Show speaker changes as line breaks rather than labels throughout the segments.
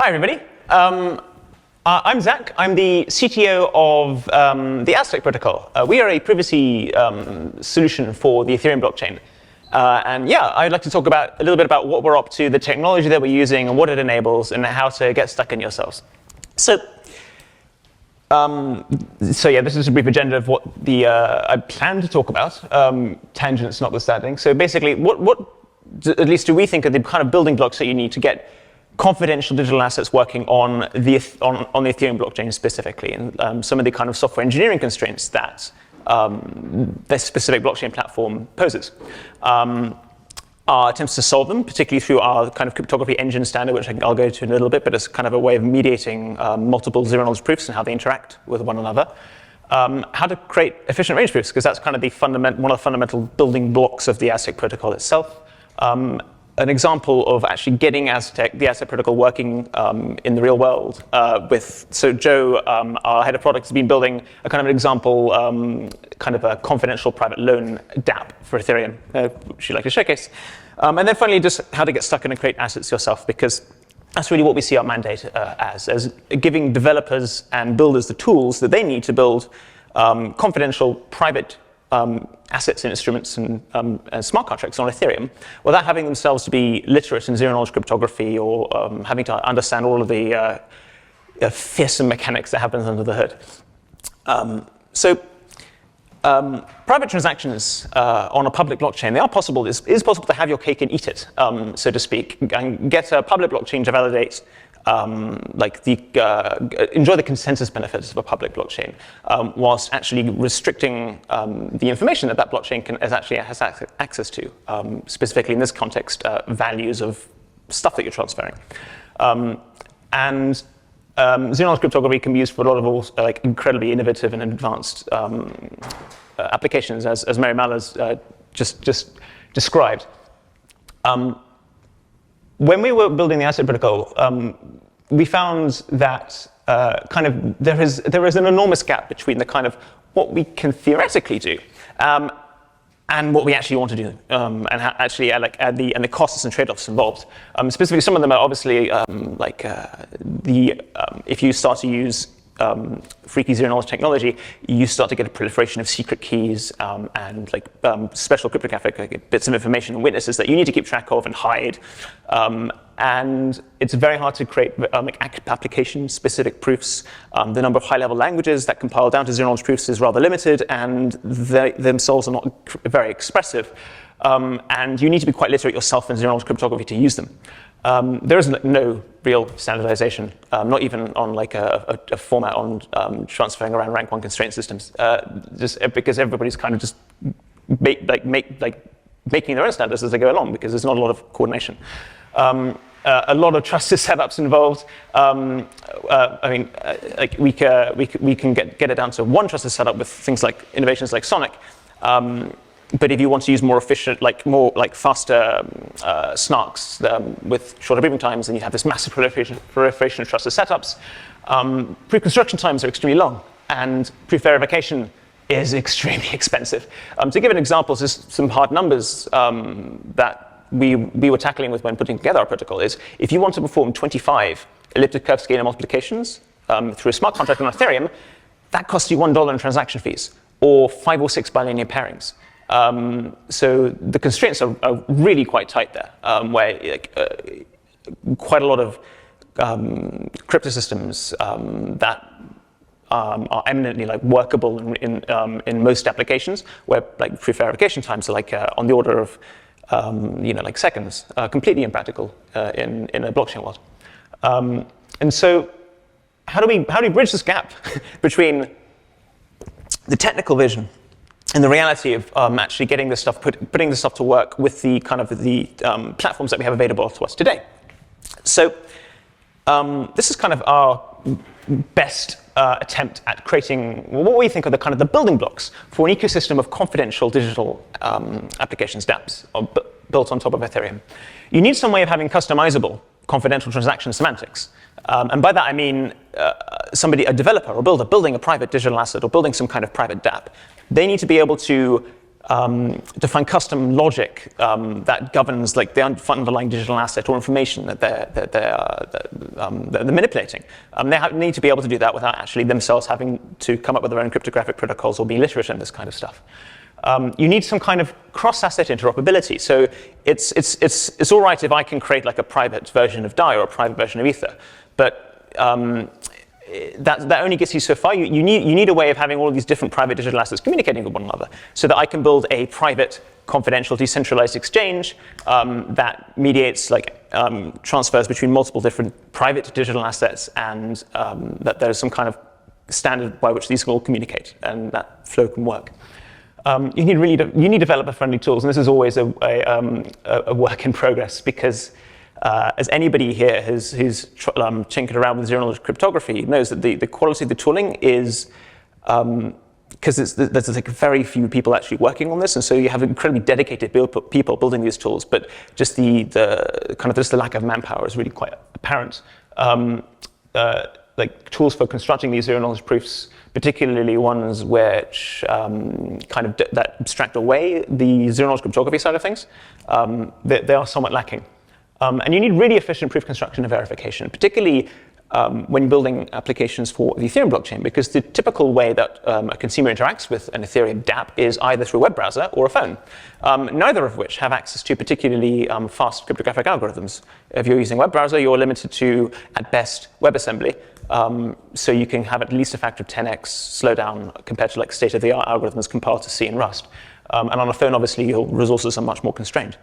Hi, everybody. I'm Zac. I'm the CTO of the Aztec protocol. We are a privacy solution for the Ethereum blockchain. And yeah, I'd like to talk a little bit about what we're up to, the technology that we're using, and what it enables, and how to get stuck in yourselves. So yeah, this is a brief agenda of what I plan to talk about, tangents notwithstanding. So basically, what at least do we think are the kind of building blocks that you need to get confidential digital assets working on the Ethereum blockchain specifically, and some of the kind of software engineering constraints that this specific blockchain platform poses. Our attempts to solve them, particularly through our kind of cryptography engine standard, which I'll go to in a little bit, but it's kind of a way of mediating multiple zero-knowledge proofs and how they interact with one another. How to create efficient range proofs, because that's kind of one of the fundamental building blocks of the Aztec protocol itself. An example of actually getting the Aztec protocol working in the real world so Joe, our head of product, has been building a kind of an example, kind of a confidential private loan dApp for Ethereum, which you'd like to showcase. And then finally, just how to get stuck in and create assets yourself, because that's really what we see our mandate as giving developers and builders the tools that they need to build confidential private assets and instruments and smart contracts on Ethereum without having themselves to be literate in zero-knowledge cryptography or having to understand all of the fearsome mechanics that happens under the hood. Private transactions on a public blockchain, they are possible. It is possible to have your cake and eat it, so to speak, and get a public blockchain to validate enjoy the consensus benefits of a public blockchain, whilst actually restricting the information that blockchain has access to, specifically in this context, values of stuff that you're transferring. Zero-knowledge cryptography can be used for a lot of incredibly innovative and advanced applications, as Mary Maller's just described. When we were building the Aztec protocol, we found that there is an enormous gap between the kind of what we can theoretically do and what we actually want to do, and how actually and the costs and trade-offs involved. Specifically, some of them are obviously if you start to use freaky zero-knowledge technology, you start to get a proliferation of secret keys and special cryptographic bits of information and witnesses that you need to keep track of and hide. And it's very hard to create application-specific proofs. The number of high-level languages that compile down to zero-knowledge proofs is rather limited, and they themselves are not very expressive. And you need to be quite literate yourself in zero-knowledge cryptography to use them. There is no real standardization, not even on a format on transferring around rank 1 constraint systems, just because everybody's kind of just making their own standards as they go along, because there's not a lot of coordination. A lot of trusted setups involved. We can get it down to one trusted setup with things like innovations like Sonic. But if you want to use more efficient, faster snarks with shorter briefing times, then you have this massive proliferation of trusted setups. Pre-construction times are extremely long, and proof verification is extremely expensive. To give an example, just some hard numbers that we were tackling with when putting together our protocol is, if you want to perform 25 elliptic curve scalar multiplications through a smart contract on Ethereum, that costs you $1 in transaction fees, or 5 or 6 bilinear pairings. So the constraints are really quite tight there, where quite a lot of crypto systems that are eminently workable in most applications, where proof verification times are on the order of seconds, completely impractical in a blockchain world. And so how do we bridge this gap between the technical vision and the reality of actually getting this stuff, putting this stuff to work with the kind of the platforms that we have available to us today? So this is kind of our best attempt at creating what we think are the building blocks for an ecosystem of confidential digital applications, dApps, built on top of Ethereum. You need some way of having customizable confidential transaction semantics. And by that I mean a developer or builder building a private digital asset or building some kind of private dApp. They need to be able to define custom logic that governs like the underlying digital asset or information that they're manipulating. They need to be able to do that without actually themselves having to come up with their own cryptographic protocols or be literate in this kind of stuff. You need some kind of cross-asset interoperability. So it's all right if I can create like a private version of DAI or a private version of Ether, but that only gets you so far. You need a way of having all of these different private digital assets communicating with one another, so that I can build a private, confidential, decentralized exchange that mediates like transfers between multiple different private digital assets, and that there's some kind of standard by which these can all communicate, and that flow can work. You need developer-friendly tools, and this is always a work in progress, because as anybody here who's tinkered around with zero-knowledge cryptography knows that the quality of the tooling is, because there's like very few people actually working on this, and so you have incredibly dedicated people building these tools, but just the lack of manpower is really quite apparent. Like tools for constructing these zero-knowledge proofs, particularly ones which that abstract away the zero-knowledge cryptography side of things, they are somewhat lacking. And you need really efficient proof construction and verification, particularly when building applications for the Ethereum blockchain, because the typical way that a consumer interacts with an Ethereum dApp is either through a web browser or a phone, neither of which have access to particularly fast cryptographic algorithms. If you're using a web browser, you're limited to, at best, WebAssembly. So you can have at least a factor of 10x slowdown compared to like state-of-the-art algorithms compiled to C and Rust. And on a phone, obviously, your resources are much more constrained.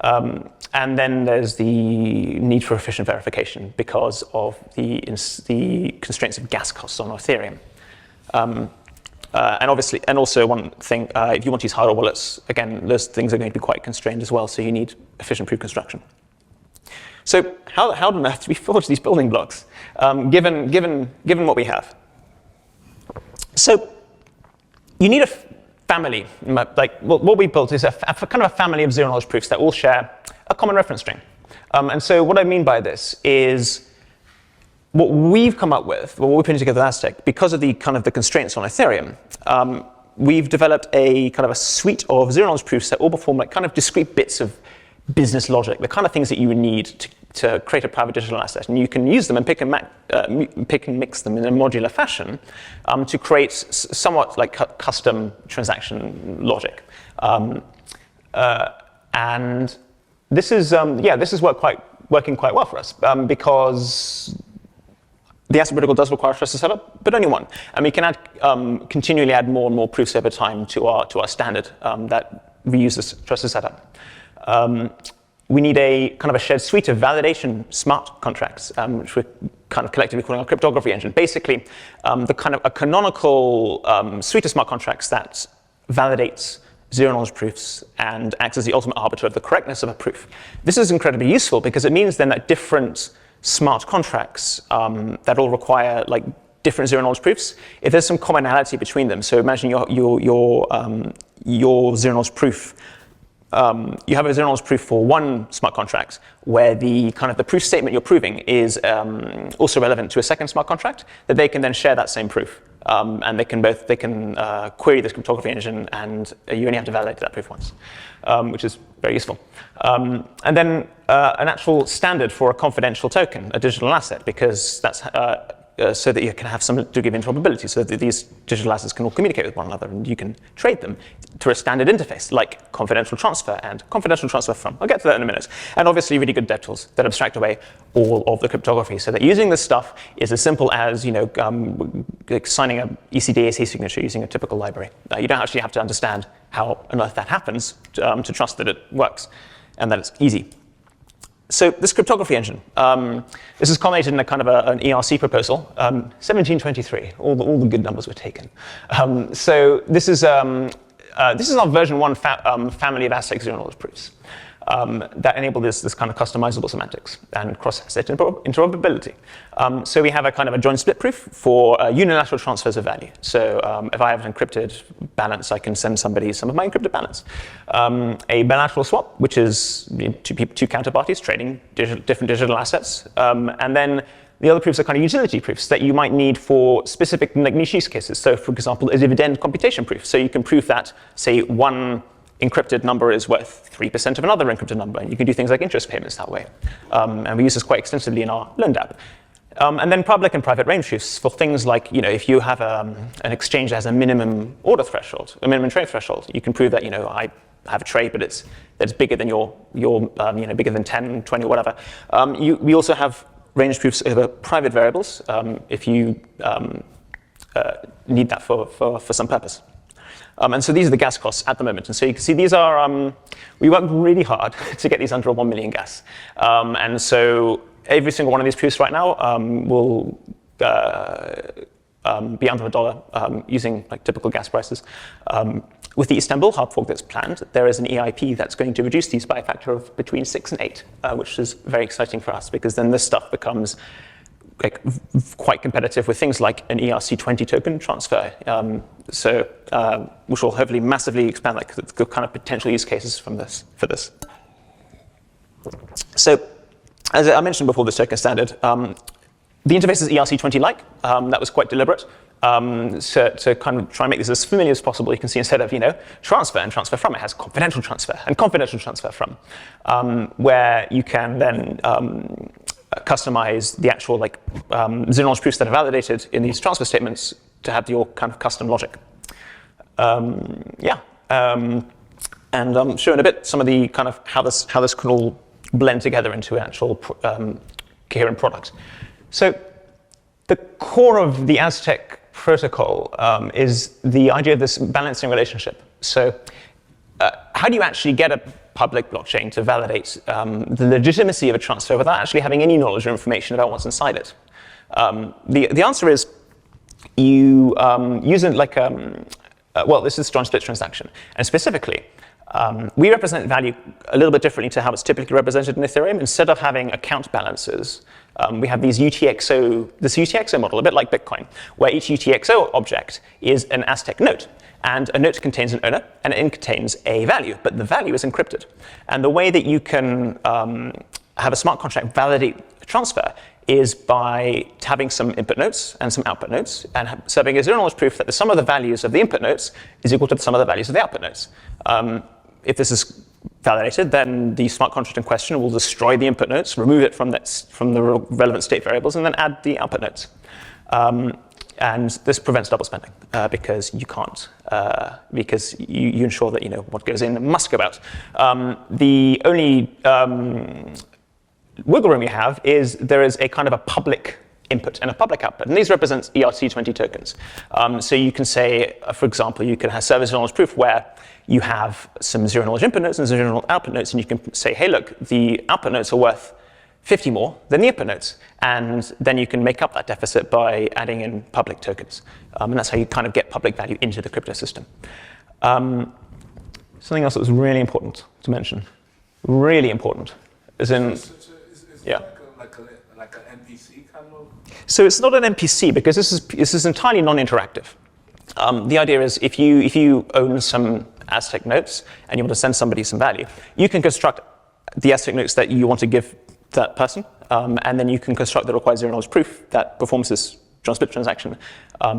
And then there's the need for efficient verification because of the constraints of gas costs on Ethereum. And also one thing, if you want to use hardware wallets, again, those things are going to be quite constrained as well, so you need efficient proof construction. So how on earth do we forge these building blocks, given what we have? So you need a family. Like what we built is a kind of a family of zero-knowledge proofs that all share a common reference string. And so what I mean by this is what we've come up with, what we're putting together with Aztec, because of the constraints on Ethereum, we've developed a kind of a suite of zero-knowledge proofs that all perform like kind of discrete bits of business logic, the kind of things that you would need to create a private digital asset. And you can use them and pick and mix them in a modular fashion to create somewhat like custom transaction logic. And this is working quite well for us because the Aztec protocol does require a trusted setup, but only one. And we can continually add more and more proofs over time to our standard that reuse this trusted setup. We need a kind of a shared suite of validation smart contracts, which we're kind of collectively calling our cryptography engine. Basically, the kind of a canonical suite of smart contracts that validates zero-knowledge proofs and acts as the ultimate arbiter of the correctness of a proof. This is incredibly useful because it means then that different smart contracts that all require like different zero-knowledge proofs, if there's some commonality between them. So imagine your zero-knowledge proof. You have a zero-knowledge proof for one smart contract where the proof statement you're proving is also relevant to a second smart contract, that they can then share that same proof. And they can query this cryptography engine, and you only have to validate that proof once, which is very useful. And then an actual standard for a confidential token, a digital asset, because that's so that you can have some degree of interoperability, so that these digital assets can all communicate with one another, and you can trade them through a standard interface, like confidential transfer and confidential transfer from. I'll get to that in a minute. And obviously, really good dev tools that abstract away all of the cryptography, so that using this stuff is as simple as like signing an ECDAC signature using a typical library. You don't actually have to understand how on earth that happens to trust that it works and that it's easy. So this cryptography engine, this is culminated in a kind of an ERC proposal, 1723. All the good numbers were taken. So this is our version 1 family of Aztec zero-knowledge proofs that enable this kind of customizable semantics and cross-asset interoperability. So we have a kind of a joint split proof for unilateral transfers of value. So if I have an encrypted balance, I can send somebody some of my encrypted balance. A bilateral swap, which is two counterparties trading different digital assets. And then The other proofs are kind of utility proofs that you might need for specific niche use cases. So for example, a dividend computation proof. So you can prove that, say, one encrypted number is worth 3% of another encrypted number. And you can do things like interest payments that way. And we use this quite extensively in our loan dApp. And then public and private range proofs for things like, if you have an exchange that has a minimum order threshold, a minimum trade threshold, you can prove that, I have a trade, but it's bigger than your bigger than 10, 20, whatever. We also have range proofs over private variables if you need that for some purpose. And so these are the gas costs at the moment. And so you can see these are, we worked really hard to get these under 1 million gas. And so every single one of these proofs right now will be under $1 using like typical gas prices. With the Istanbul hard fork that's planned, there is an EIP that's going to reduce these by a factor of between 6 and 8, which is very exciting for us because then this stuff becomes like quite competitive with things like an ERC20 token transfer. Which will hopefully massively expand like the kind of potential use cases for this. So, as I mentioned before, this token standard, the interface is ERC20-like. That was quite deliberate. To kind of try and make this as familiar as possible, you can see instead of transfer and transfer from, it has confidential transfer and confidential transfer from, where you can then customize the actual zero-knowledge proofs that are validated in these transfer statements to have your kind of custom logic. And I'll show in a bit some of the kind of how this can all blend together into an actual coherent product. So the core of the Aztec protocol is the idea of this balancing relationship. So how do you actually get a public blockchain to validate the legitimacy of a transfer without actually having any knowledge or information about what's inside it? The answer is you use it like this is joint split transaction, and specifically, we represent value a little bit differently to how it's typically represented in Ethereum. Instead of having account balances, we have this UTXO model, a bit like Bitcoin, where each UTXO object is an Aztec note. And a note contains an owner, and it contains a value, but the value is encrypted. And the way that you can have a smart contract validate a transfer is by having some input notes and some output notes, and serving a zero-knowledge proof that the sum of the values of the input notes is equal to the sum of the values of the output notes. If this is validated, then the smart contract in question will destroy the input notes, remove it from the relevant state variables, and then add the output notes. And this prevents double spending because you can't, because you ensure that what goes in must go out. The only wiggle room you have is there is a kind of a public input and a public output, and these represent ERC20 tokens. So you can say, for example, you can have service knowledge proof where you have some zero knowledge input notes and zero knowledge output notes, and you can say, hey, look, the output notes are worth 50 more than the input notes, and then you can make up that deficit by adding in public tokens, and that's how you kind of get public value into the crypto system. Something else that was really important to mention, really important, is in
like an NPC kind of.
So it's not an NPC because this is entirely non-interactive. The idea is if you own some Aztec notes and you want to send somebody some value, you can construct the Aztec notes that you want to give that person, and then you can construct the required zero-knowledge proof that performs this joint split transaction,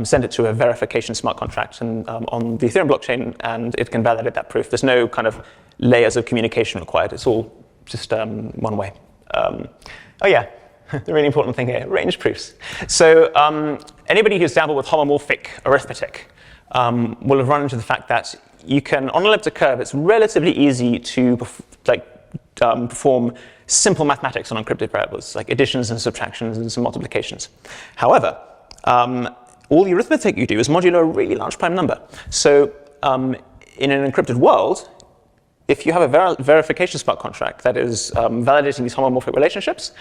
send it to a verification smart contract and on the Ethereum blockchain, and it can validate that proof. There's no kind of layers of communication required. It's all just one way. The really important thing here, range proofs. So anybody who's dabbled with homomorphic arithmetic will have run into the fact that you can, on an elliptic curve, it's relatively easy to perform simple mathematics on encrypted variables, like additions and subtractions and some multiplications. However, all the arithmetic you do is modulo a really large prime number. So in an encrypted world, if you have a verification smart contract that is validating these homomorphic relationships,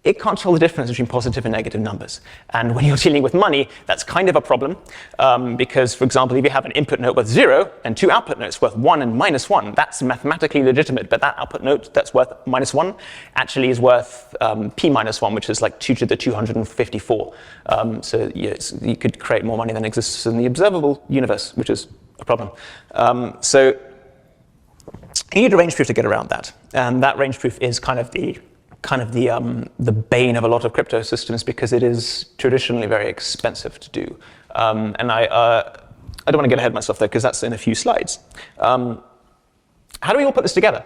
it can't tell the difference between positive and negative numbers. And when you're dealing with money, that's kind of a problem because, for example, if you have an input note worth 0 and two output notes worth 1 and -1, that's mathematically legitimate, but that output note that's worth -1 actually is worth p-1, which is like 2 to the 254. So yes, you could create more money than exists in the observable universe, which is a problem. So you need a range proof to get around that. And that range proof is kind of the kind of the bane of a lot of crypto systems because it is traditionally very expensive to do. And I don't want to get ahead of myself there because that's in a few slides. How do we all put this together?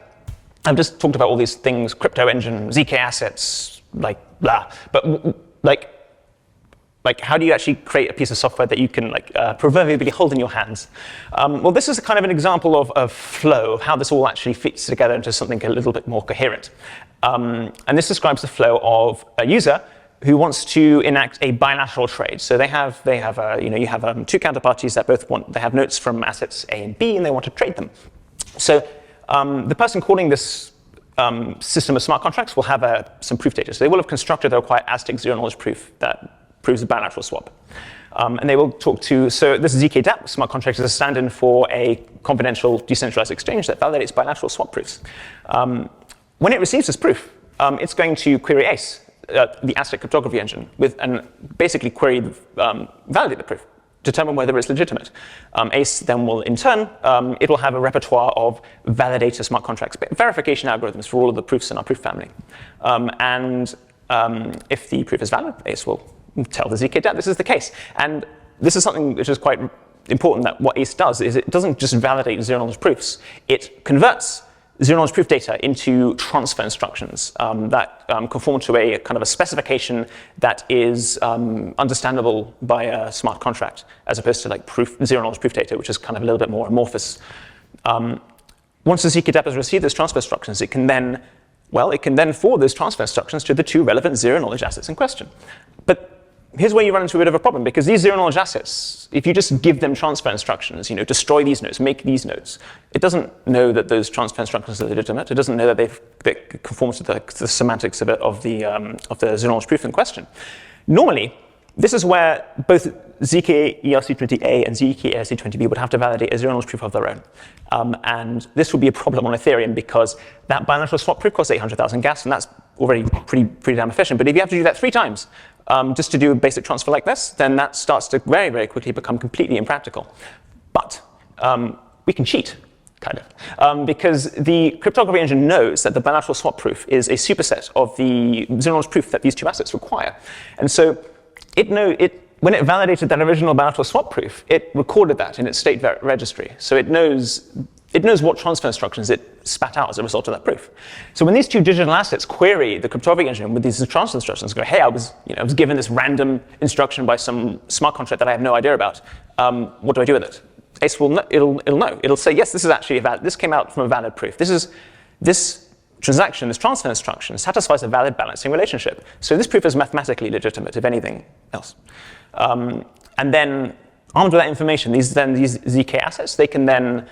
I've just talked about all these things, crypto engine, ZK assets, like blah. But like how do you actually create a piece of software that you can proverbially hold in your hands? Well, this is kind of an example of flow, of how this all actually fits together into something a little bit more coherent. And this describes the flow of a user who wants to enact a bilateral trade. So you have two counterparties that they have notes from assets A and B, and they want to trade them. So the person calling this system of smart contracts will have some proof data. So they will have constructed the required Aztec zero-knowledge proof that proves a bilateral swap. And they will talk to, so this ZK dApp smart contract is a stand-in for a confidential decentralized exchange that validates bilateral swap proofs. When it receives this proof, it's going to query ACE, the Aztec cryptography engine, and basically validate the proof, determine whether it's legitimate. ACE then will, in turn, it will have a repertoire of validator smart contracts, verification algorithms for all of the proofs in our proof family. If the proof is valid, ACE will tell the ZK dApp this is the case. And this is something which is quite important, that what ACE does is it doesn't just validate zero-knowledge proofs, it converts zero-knowledge proof data into transfer instructions that conform to a kind of a specification that is understandable by a smart contract, as opposed to like zero-knowledge proof data, which is kind of a little bit more amorphous. Once the ZK dApp has received those transfer instructions, it can then forward those transfer instructions to the two relevant zero-knowledge assets in question. But here's where you run into a bit of a problem, because these zero-knowledge assets, if you just give them transfer instructions, destroy these nodes, make these nodes, it doesn't know that those transfer instructions are legitimate. It doesn't know that they conform to the semantics of the zero-knowledge proof in question. Normally, this is where both ZK ERC20A and ZK ERC20B would have to validate a zero-knowledge proof of their own. And this would be a problem on Ethereum because that bilateral swap proof costs 800,000 gas, and that's already pretty damn efficient. But if you have to do that 3 times just to do a basic transfer like this, then that starts to very, very quickly become completely impractical. But we can cheat, kind of, because the cryptography engine knows that the bilateral swap proof is a superset of the zero-knowledge proof that these two assets require. And so when it validated that original bilateral swap proof, it recorded that in its state registry. So it knows what transfer instructions it spat out as a result of that proof. So when these two digital assets query the cryptography engine with these transfer instructions, go, hey, I was given this random instruction by some smart contract that I have no idea about. What do I do with it? ACE will it'll know. It'll say, yes, this is actually this came out from a valid proof. This transaction, this transfer instruction, satisfies a valid balancing relationship. So this proof is mathematically legitimate, if anything else. And then, armed with that information, these ZK assets, they can then,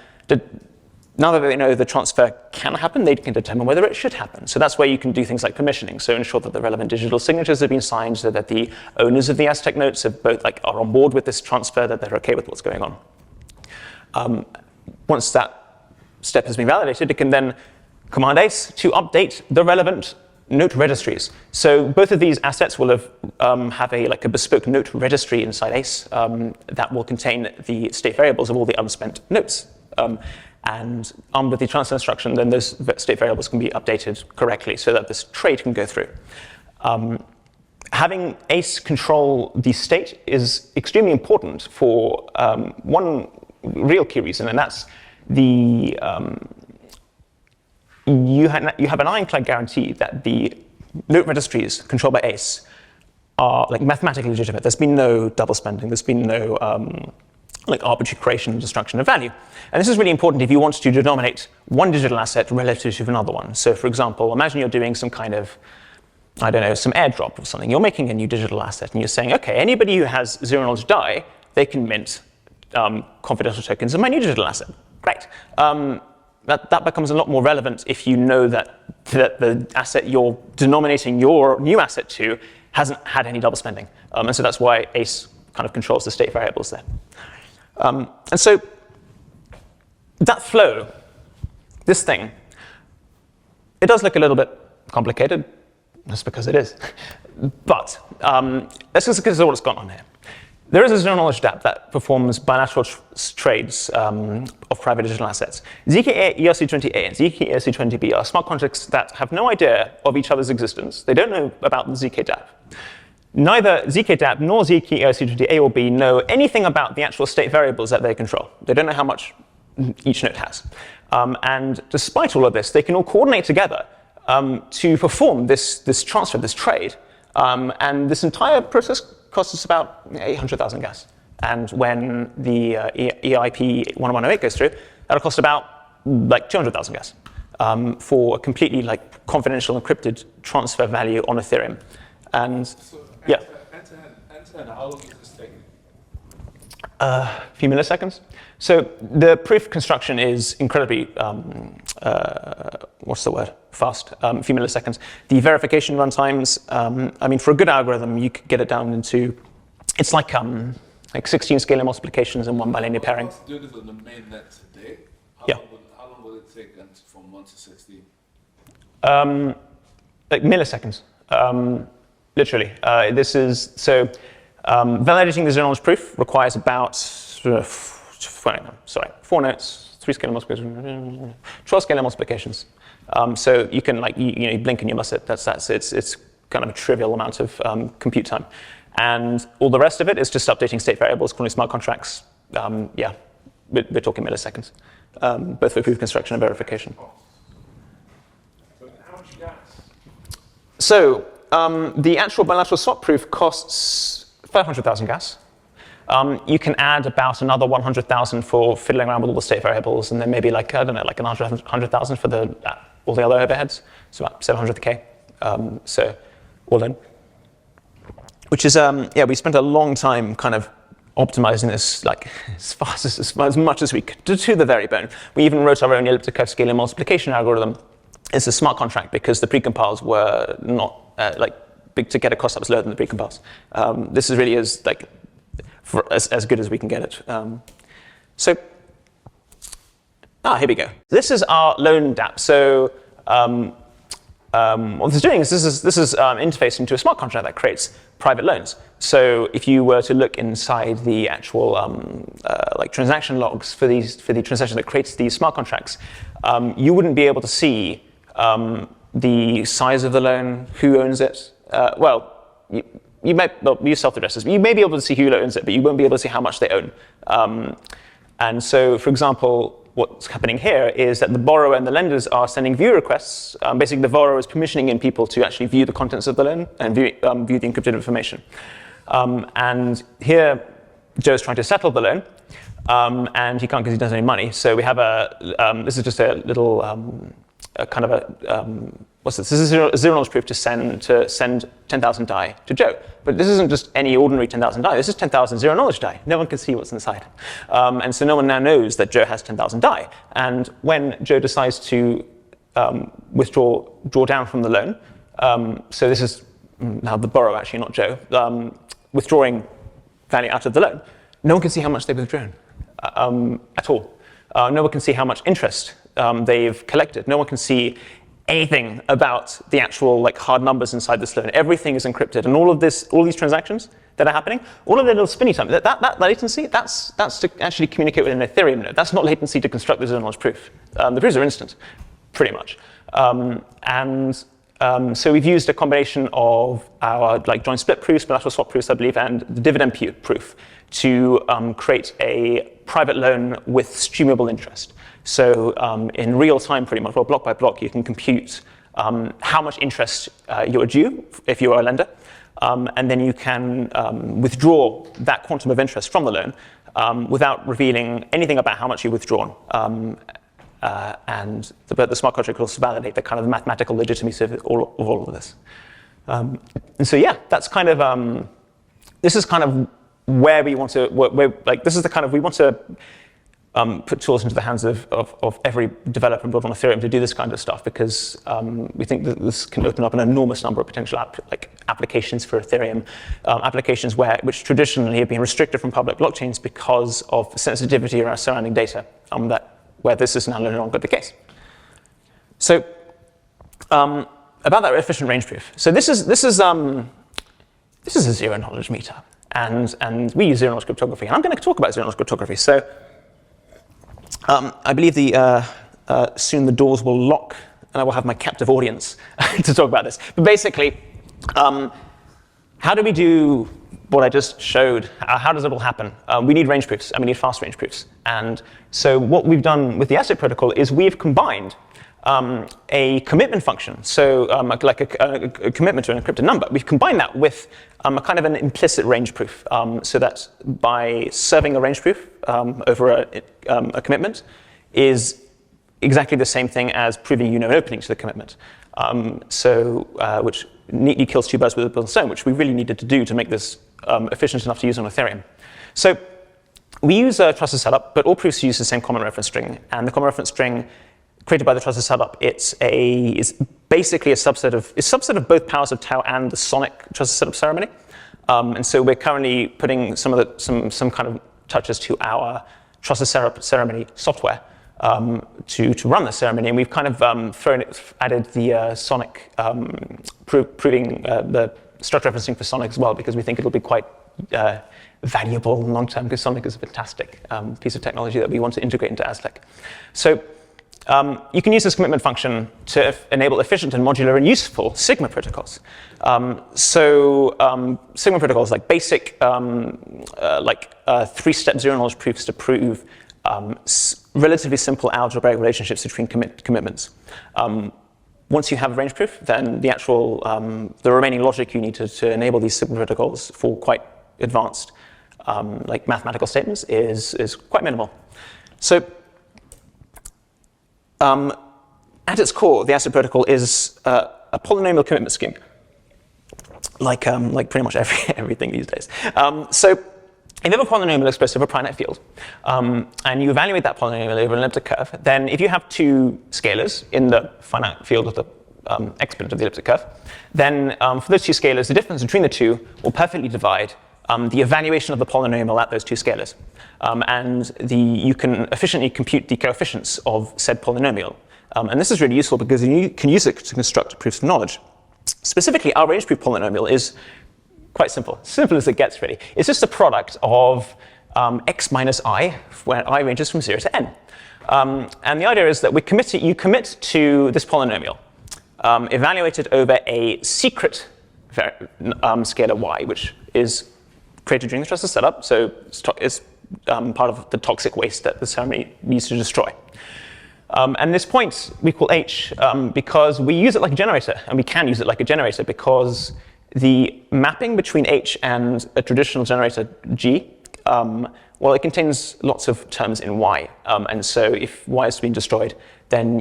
now that they know the transfer can happen, they can determine whether it should happen. So that's where you can do things like permissioning. So ensure that the relevant digital signatures have been signed, so that the owners of the Aztec notes are are on board with this transfer, that they're okay with what's going on. Once that step has been validated, it can then command ACE to update the relevant note registries. So both of these assets will have a bespoke note registry inside ACE that will contain the state variables of all the unspent notes. And armed with the transfer instruction, then those state variables can be updated correctly so that this trade can go through. Having ACE control the state is extremely important for one real key reason, and that's you have an ironclad guarantee that the note registries controlled by ACE are mathematically legitimate. There's been no double spending. There's been no arbitrary creation and destruction of value. And this is really important if you want to denominate one digital asset relative to another one. So for example, imagine you're doing some kind of, some airdrop or something. You're making a new digital asset and you're saying, okay, anybody who has zero-knowledge DAI, they can mint confidential tokens of my new digital asset. Great. That becomes a lot more relevant if you know that the asset you're denominating your new asset to hasn't had any double spending. And so that's why ACE kind of controls the state variables there. And so that flow, this thing, it does look a little bit complicated. That's because it is. But let's just look at what's gone on here. There is a zero-knowledge dApp that performs bilateral trades of private digital assets. ZK ERC20A and ZK ERC20B are smart contracts that have no idea of each other's existence. They don't know about the ZK dApp. Neither ZK dApp nor ZK ERC20A or B know anything about the actual state variables that they control. They don't know how much each node has. And despite all of this, they can all coordinate together to perform this transfer, this trade. And this entire process costs us about 800,000 gas. And when the EIP 1108 goes through, that'll cost about like 200,000 gas for a completely like confidential encrypted transfer value on Ethereum. And
So
yeah,
end-to-end, how long is this taking?
a few milliseconds. So the proof construction is incredibly, what's the word? Fast, a few milliseconds. The verification runtimes, I mean, for a good algorithm, you could get it down into, it's like 16 scalar multiplications and 1 bilinear pairing.
Once you do this on the main net today,
Yeah.
How long will it take from 1 to 16?
Like milliseconds, literally. This is, so validating the zero-knowledge proof requires about 4 notes, 3 scalar multiplications, 12 scalar multiplications. So you can like you blink and you miss it. It's kind of a trivial amount of compute time, and all the rest of it is just updating state variables, calling smart contracts. Yeah, we're talking milliseconds, both for proof construction and verification.
So how much gas?
So the actual bilateral swap proof costs 500,000 gas. You can add about another 100,000 for fiddling around with all the state variables, and then maybe like, I don't know, like another 100,000 for all the other overheads. So about 700K. So all in. Which is, yeah, we spent a long time kind of optimizing this like as much as we could to the very bone. We even wrote our own elliptic curve scalar multiplication algorithm. It's a smart contract because the precompiles were not like big to get a cost that was lower than the precompiles. This is really is like for as good as we can get it. So here we go. This is our loan dApp. So what this is doing is this is interfacing into a smart contract that creates private loans. So if you were to look inside the actual like transaction logs for the transaction that creates these smart contracts, you wouldn't be able to see the size of the loan, who owns it. Well, you might use self-addresses. You may be able to see who owns it, but you won't be able to see how much they own. And so, for example, what's happening here is that the borrower and the lenders are sending view requests. Basically, the borrower is permissioning in people to actually view the contents of the loan and view the encrypted information. And here, Joe's trying to settle the loan, and he can't because he doesn't have any money. So we have this is just a little kind of a, what's this? This is a zero-knowledge proof to send 10,000 DAI to Joe. But this isn't just any ordinary 10,000 DAI. This is 10,000 zero-knowledge DAI. No one can see what's inside. And so no one now knows that Joe has 10,000 DAI. And when Joe decides to draw down from the loan, so this is now the borrower, actually, not Joe, withdrawing value out of the loan, no one can see how much they've withdrawn at all. No one can see how much interest they've collected. No one can see anything about the actual like hard numbers inside this loan. Everything is encrypted, and all these transactions that are happening, all of the little spinny time, that latency, that's to actually communicate with an Ethereum node. That's not latency to construct the zero-knowledge proof. The proofs are instant, pretty much. So we've used a combination of our like joint split proofs, bilateral swap proofs, I believe, and the dividend proof to create a private loan with streamable interest. So in real time, pretty much, well, block by block, you can compute how much interest you're due if you are a lender, and then you can withdraw that quantum of interest from the loan without revealing anything about how much you've withdrawn. And the smart contract will also validate the kind of mathematical legitimacy of all of this. And so yeah, that's kind of this is kind of where we want to this is the kind of we want to put tools into the hands of every developer and build on Ethereum to do this kind of stuff, because we think that this can open up an enormous number of potential applications for Ethereum, applications which traditionally have been restricted from public blockchains because of sensitivity around surrounding data, where this is now no longer the case. So about that efficient range proof. So this is a zero-knowledge meetup. and we use zero-knowledge cryptography. And I'm going to talk about zero-knowledge cryptography. So I believe soon the doors will lock, and I will have my captive audience to talk about this. But basically, how do we do what I just showed? How does it all happen? We need range proofs, and we need fast range proofs. And so what we've done with the Aztec protocol is we've combined a commitment function, so like a commitment to an encrypted number. We've combined that with a kind of an implicit range proof, so that by serving a range proof over a commitment is exactly the same thing as proving you know an opening to the commitment. Which neatly kills two birds with a stone, which we really needed to do to make this efficient enough to use on Ethereum. So we use a trusted setup, but all proofs use the same common reference string. And the common reference string created by the trusted setup, is basically a subset of both powers of tau and the sonic trusted setup ceremony. And so we're currently putting some kind of touches to our trusted setup ceremony software to run the ceremony, and we've kind of added the sonic proving the structure referencing for sonic as well, because we think it'll be quite valuable long term, because sonic is a fantastic piece of technology that we want to integrate into Aztec. So you can use this commitment function to enable efficient and modular and useful Sigma protocols. Sigma protocols like basic, three-step zero-knowledge proofs to prove relatively simple algebraic relationships between commitments. Once you have a range proof, then the remaining logic you need to enable these Sigma protocols for quite advanced mathematical statements is quite minimal. So at its core, the Aztec protocol is a polynomial commitment scheme, like pretty much everything these days. So if you have a polynomial expressed over a finite field, and you evaluate that polynomial over an elliptic curve, then if you have two scalars in the finite field of the exponent of the elliptic curve, then for those two scalars, the difference between the two will perfectly divide the evaluation of the polynomial at those two scalars. And you can efficiently compute the coefficients of said polynomial. And this is really useful because you can use it to construct proofs of knowledge. Specifically, our range proof polynomial is quite simple as it gets, really. It's just a product of x minus I, where I ranges from 0 to n. And the idea is that you commit to this polynomial, evaluated over a secret scalar y, which is created during the trusted setup, so it's part of the toxic waste that the ceremony needs to destroy. And this point we call h because we use it like a generator, and we can use it like a generator because the mapping between h and a traditional generator g, it contains lots of terms in y. And so if y is being destroyed, then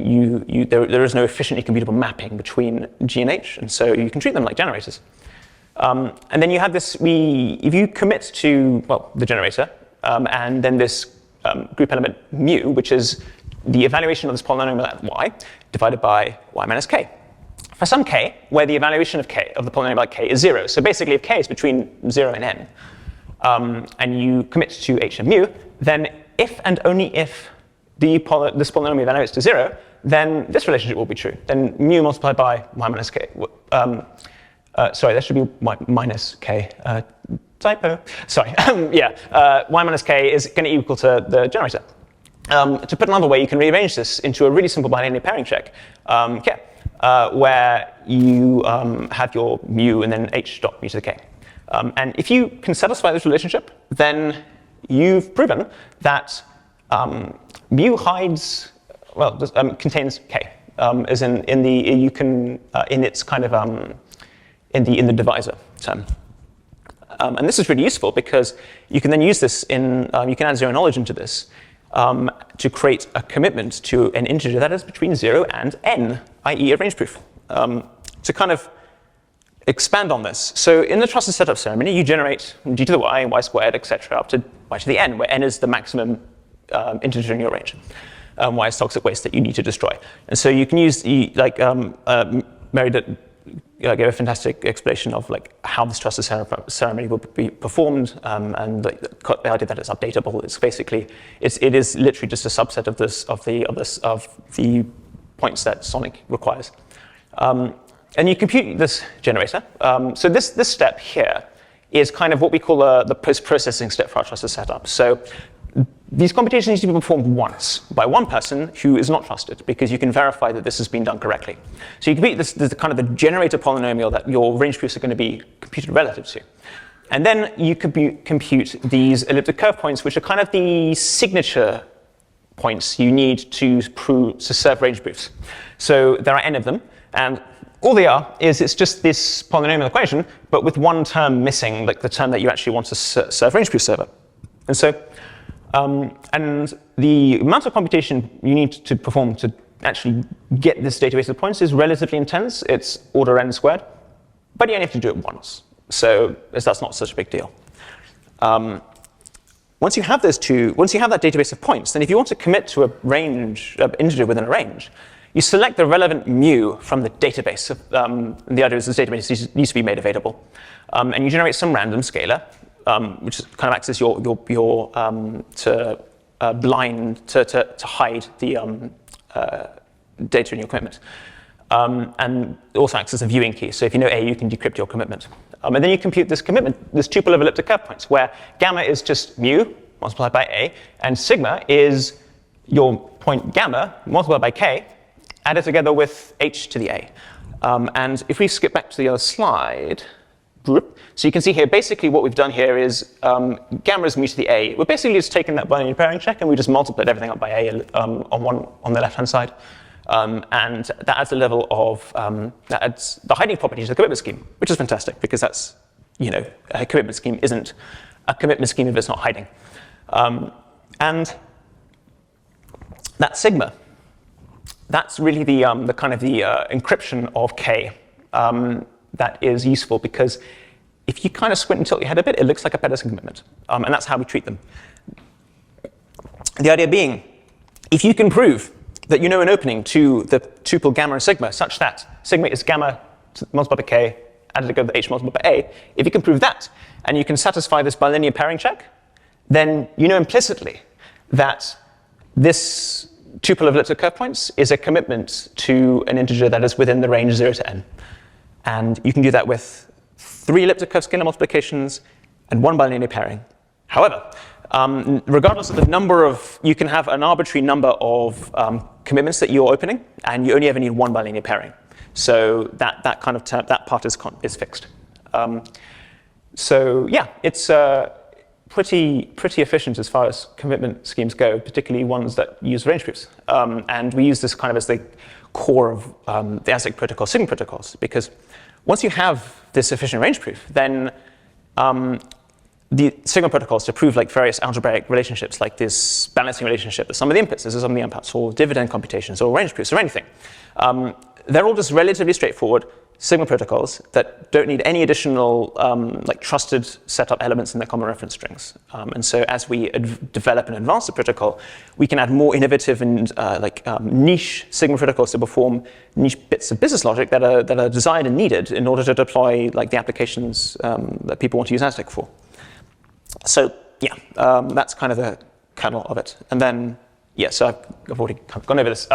there is no efficiently computable mapping between g and h, and so you can treat them like generators. And then you have this, if you commit to, the generator, and then this group element mu, which is the evaluation of this polynomial at y, divided by y minus k. For some k, where the evaluation of the polynomial at k is 0, so basically if k is between 0 and n, and you commit to h and mu, then if and only if this polynomial evaluates to 0, then this relationship will be true. Then mu multiplied by y minus k. Sorry, that should be y minus k. Typo. Sorry. Y minus k is going to equal to the generator. To put another way, you can rearrange this into a really simple bilinear pairing check, where you have your mu and then h dot mu to the k. And if you can satisfy this relationship, then you've proven that mu hides, contains k, as in its kind of in the divisor term. And this is really useful because you can then use this you can add zero knowledge into this to create a commitment to an integer that is between 0 and n, i.e. a range proof. To kind of expand on this, so in the trusted setup ceremony, you generate g to the y squared, etc., up to y to the n, where n is the maximum integer in your range. Y is toxic waste that you need to destroy. And so you can use, Mary gave a fantastic explanation of how this trusted ceremony will be performed, and the idea that it's updatable. It's basically it is literally just a subset of the points that Sonic requires. And you compute this generator. So this step here is kind of what we call the post-processing step for our trusted setup. So these computations need to be performed once by one person who is not trusted, because you can verify that this has been done correctly. So you compute this kind of the generator polynomial that your range proofs are going to be computed relative to. And then you compute these elliptic curve points, which are kind of the signature points you need to serve range proofs. So there are n of them, and all they are is it's just this polynomial equation, but with one term missing, like the term that you actually want to serve range proof server. And so, and the amount of computation you need to perform to actually get this database of points is relatively intense. It's order n squared, but you only have to do it once. So that's not such a big deal. Once you have that database of points, then if you want to commit to a range, integer within a range, you select the relevant mu from the database. And the idea is this database needs to be made available. And you generate some random scalar, which kind of acts as your blind to hide the data in your commitment. And it also acts as a viewing key. So if you know A, you can decrypt your commitment. And then you compute this commitment, this tuple of elliptic curve points, where gamma is just mu multiplied by A, and sigma is your point gamma multiplied by K, added together with H to the A. And if we skip back to the other slide, so you can see here, basically what we've done here is gamma is mu to the A. We're basically just taking that binary pairing check, and we just multiplied everything up by A on the left-hand side. And that adds a level of, that adds the hiding property to the commitment scheme, which is fantastic, because that's, a commitment scheme isn't a commitment scheme if it's not hiding. And that sigma, that's really the kind of the encryption of K that is useful, because if you kind of squint and tilt your head a bit, it looks like a Pedersen commitment. And that's how we treat them. The idea being, if you can prove that you know an opening to the tuple gamma and sigma such that sigma is gamma multiplied by K added together with H multiplied by A, if you can prove that, and you can satisfy this bilinear pairing check, then you know implicitly that this tuple of elliptic curve points is a commitment to an integer that is within the range 0 to n. And you can do that with 3 elliptic curve scalar multiplications and 1 bilinear pairing. However, regardless of the number of, you can have an arbitrary number of commitments that you're opening, and you only ever need 1 bilinear pairing. So that kind of term, that part is fixed. So yeah, it's pretty efficient as far as commitment schemes go, particularly ones that use range proofs. And we use this kind of as the core of the Aztec protocol, Sigma protocols, because once you have this efficient range proof, then the Sigma protocols to prove like various algebraic relationships, like this balancing relationship, the sum of the inputs, this is some of the outputs, or dividend computations, or range proofs, or anything. They're all just relatively straightforward Sigma protocols that don't need any additional like trusted setup elements in their common reference strings. And so as we develop and advance the protocol, we can add more innovative and niche Sigma protocols to perform niche bits of business logic that are desired and needed in order to deploy like the applications that people want to use Aztec for. So yeah, that's kind of the kernel of it. And then yeah, so I've already kind of gone over this.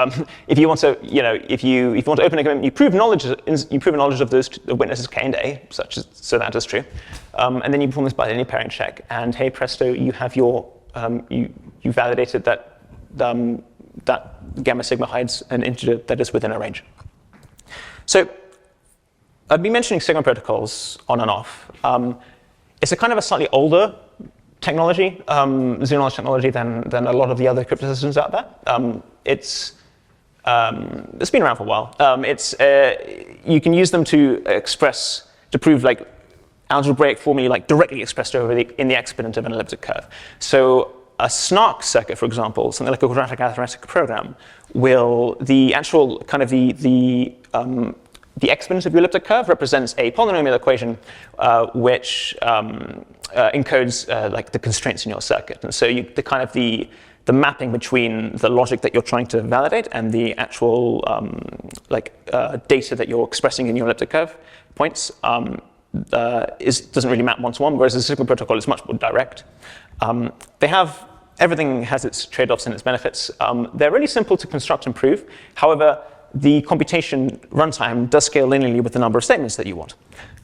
If you want to, if you want to open a commitment, you prove knowledge of those witnesses K and A, so that is true, and then you perform this bilinear pairing check, and hey presto, you have your you validated that that gamma sigma hides an integer that is within a range. So I've been mentioning Sigma protocols on and off. It's a kind of a slightly older technology, zero knowledge technology, than a lot of the other crypto systems out there. It's been around for a while. You can use them to prove like algebraic formulae like directly expressed in the exponent of an elliptic curve. So a SNARK circuit, for example, something like a quadratic arithmetic program, will the actual kind of the exponent of your elliptic curve represents a polynomial equation which encodes like the constraints in your circuit. And so the mapping between the logic that you're trying to validate and the actual data that you're expressing in your elliptic curve points doesn't really map one-to-one, whereas the Sigma protocol is much more direct. Everything has its trade-offs and its benefits. They're really simple to construct and prove. However, the computation runtime does scale linearly with the number of statements that you want.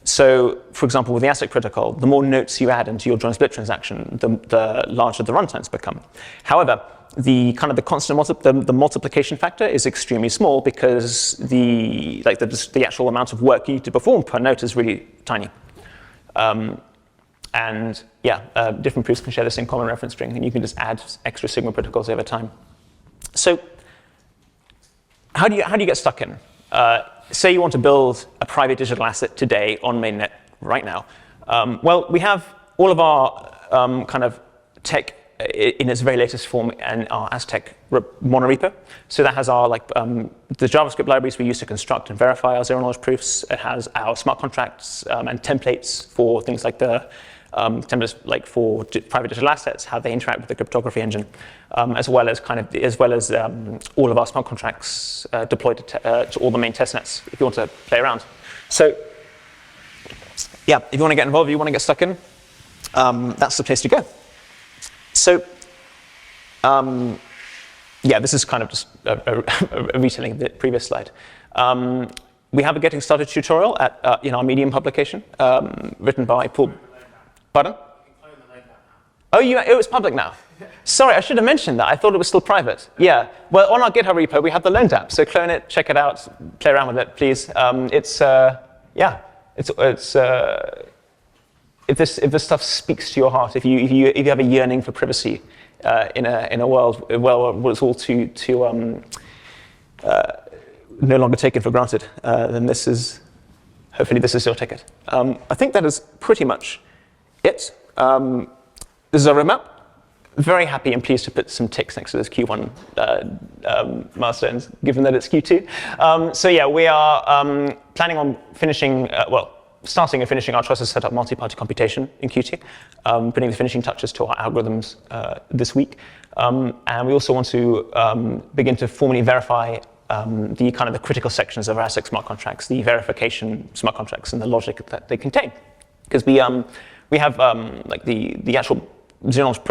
So, for example, with the Aztec protocol, the more notes you add into your join split transaction, the larger the runtimes become. However, the kind of the constant the multiplication factor is extremely small because the actual amount of work you need to perform per note is really tiny. And yeah, different proofs can share the same common reference string, and you can just add extra Sigma protocols over time. So how do you get stuck in? Say you want to build a private digital asset today on mainnet right now. Well, we have all of our kind of tech in its very latest form in our Aztec monorepo. So that has our the JavaScript libraries we use to construct and verify our zero-knowledge proofs. It has our smart contracts and templates for things like the templates for private digital assets, how they interact with the cryptography engine, as well as all of our smart contracts deployed to all the main testnets if you want to play around. So yeah, if you want to get involved, if you want to get stuck in, that's the place to go. So yeah, this is kind of just a retelling of the previous slide. We have a getting started tutorial in our Medium publication, written by Paul. Pardon? Oh, it was public now. Sorry, I should have mentioned that. I thought it was still private. Yeah. Well, on our GitHub repo, we have the loan dApp. So clone it, check it out, play around with it, please. If this stuff speaks to your heart, if you have a yearning for privacy in a world where it's all too no longer taken for granted, then hopefully this is your ticket. I think that is pretty much it. This is our roadmap. Very happy and pleased to put some ticks next to those Q1 milestones, given that it's Q2. So yeah, we are planning on starting and finishing our trusted setup multi-party computation in Qt, putting the finishing touches to our algorithms this week. And we also want to begin to formally verify the critical sections of our Aztec smart contracts, the verification smart contracts and the logic that they contain. Because we have the actual zero-knowledge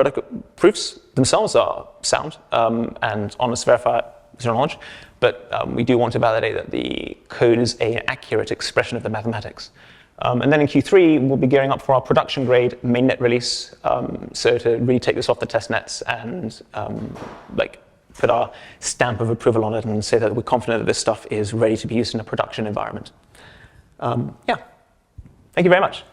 proofs themselves are sound and honest verify zero-knowledge, but we do want to validate that the code is an accurate expression of the mathematics. And then in Q3, we'll be gearing up for our production-grade mainnet release, so to really take this off the test nets and put our stamp of approval on it and say that we're confident that this stuff is ready to be used in a production environment. Yeah. Thank you very much.